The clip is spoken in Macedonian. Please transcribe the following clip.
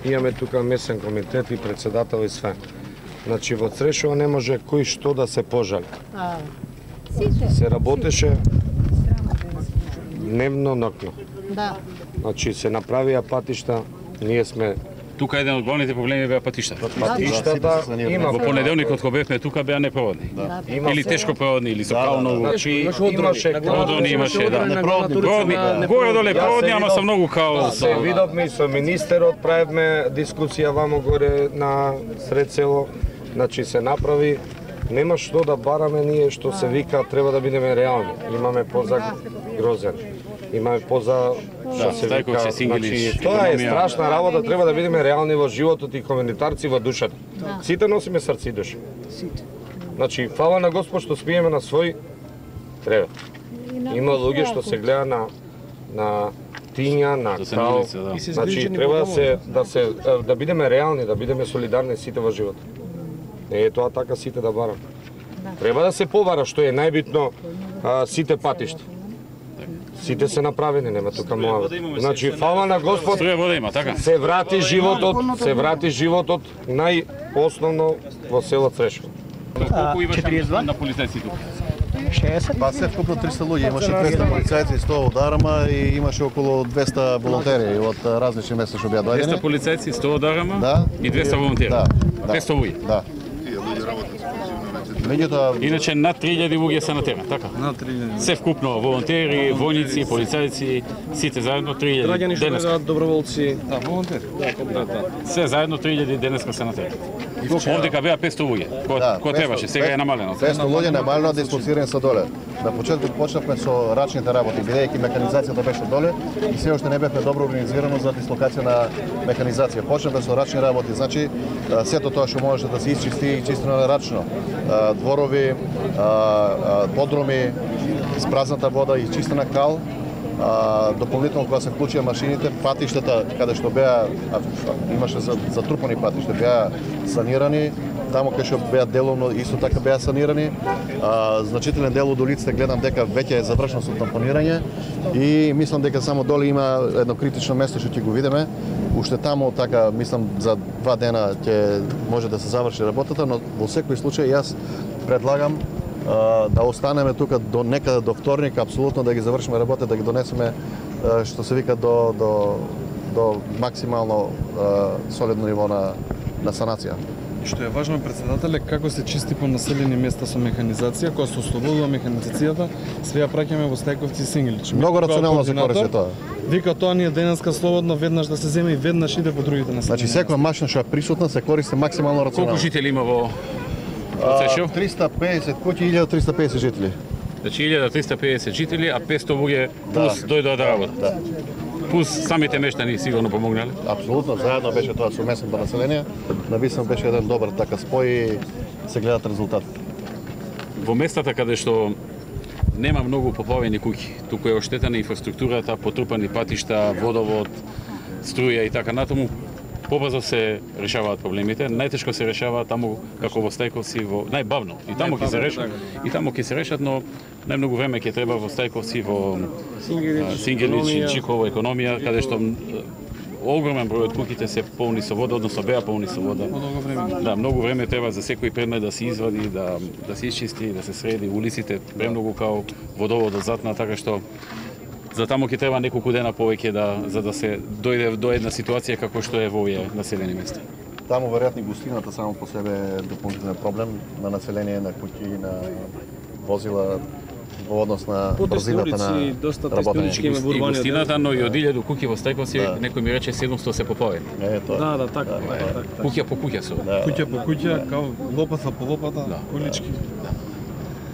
имаме тука месен комитет и председател и све. Значи во Црешево не може кој што да се пожали. Се работеше дневно ноќно. Да. Значи се направија патишта, ние сме Тука еден од главните проблеми беа патиштата. патиштата, има Во понеделникот кога бевме тука беа непроводни. Или тешко проводни, или со кално. Значи имаше Проводни имаше, да. Проводни, горе доле проводни, ама со многу као. Се видовме и со министерот, правевме дискусија вамо горе на сред село. Значи се направи, нема што да бараме ние, што се вика, треба да бидеме реални. Имаме поза Грозен, имаме поза што се вика, значи тоа е страшна работа, треба да бидеме реални во животот и коментарци во душата. Сите носиме срце и душа. Значи, фала на Господ што спиеме на свој кревет. Има луѓе што се гледа на тиња, на кал. Значи, треба да бидеме реални, да бидеме солидарни сите во животот. Не е тоа така сите да барам. Треба да се побара, што е најбитно, сите патишта. Сите се направени, нема тука моја. Значи, фала на Господ, Струја вода има, така? се врати животот најосновно во село Црешево. Колку имаше 42? на полицајци тука? 60. Па се вкупно 300 луѓе, имаше 200 полицајци, 100 од Арама и имаше околу 200 волонтери од различни места што беа 200 доаѓани. полицајци, 100 од Арама Да. и 200 волонтери. Да. 500 луѓе. Да. Меѓутоа, Иначе над 3000 луѓе се на терен, така? На 3000. Се вкупно волонтери, војници, полицајци, сите заедно 3000. Граѓани што денеска. бегаат доброволци. Да, волонтери. Да. Се заедно 3000 денеска се на терен. Овдека беа 500 луѓе. Кој требаше, сега е намалено. 500 луѓе намалено дислоцирани се доле. На почетокот почнавме со рачните работи, бидејќи механизацијата беше доле и се уште не бевме добро организирано за дислокација на механизација. Почнавме со рачни работи, значи сето тоа што можеше да се исчисти и чистено рачно. Дворови, подруми, испразната вода и чистена кал. Дополнително кога се вклучија машините, патиштата каде што беа имаше затрупани патишта, беа санирани. Таму кај што беа деловно исто така беа санирани. Значителен дел од улиците гледам дека веќе е завршено со тампонирање и мислам дека само доле има едно критично место што ќе го видиме. Уште таму така мислам за 2 дена ќе може да се заврши работата, но во секој случај јас предлагам да останеме тука до некаде до вторник, апсолутно да ги завршиме работа, да ги донесеме што се вика до максимално солидно ниво на санација. И што е важно, председателе, како се чисти по населени места со механизација, кога се ослободува механизацијата, све ја праќаме во Стајковци и Сингелич. Многу рационално се користи тоа. Вика тоа ние денеска слободно веднаш да се земе и веднаш иде по другите населени. Значи секоја машина што е присутна се користи максимално рационално. Колку жители има во Црешево? 350 куќи, 1350 жители. Значи 1350 жители, а 500 луѓе плюс дојдоа да работат. Плюс самите мештани сигурно помогнале. Апсолутно, заедно беше тоа со местното население. Навистина беше еден добар така спој и се гледат резултат. Во местата каде што нема многу поплавени куќи, туку е оштетена инфраструктурата, потрупани патишта, водовод, струја и така натаму, побрзо се решаваат проблемите. Најтешко се решаваат таму како во Стајковци, во најбавно. И таму ќе се решат, и таму ќе се решат, но најмногу време ќе треба во Стајковци, во Сингелич и Чиково економија, каде што огромен број од куќите се полни со вода, односно беа полни со вода. Да, многу време треба за секој предмет да се извади, да се исчисти, да се среди улиците, премногу као водоводот затна, така што за таму ќе треба неколку дена повеќе за да се дојде до една ситуација како што е во овие населени места. Таму веројатно густината само по себе е дополнителен проблем на население, на куќи, на возила во однос на брзината на работење. И густината, но и од 1000 куќи во Стајковци, некој ми рече 700 се поплавени. Да, така. Куќа по куќа се. Куќа по куќа, као лопата по лопата, улички.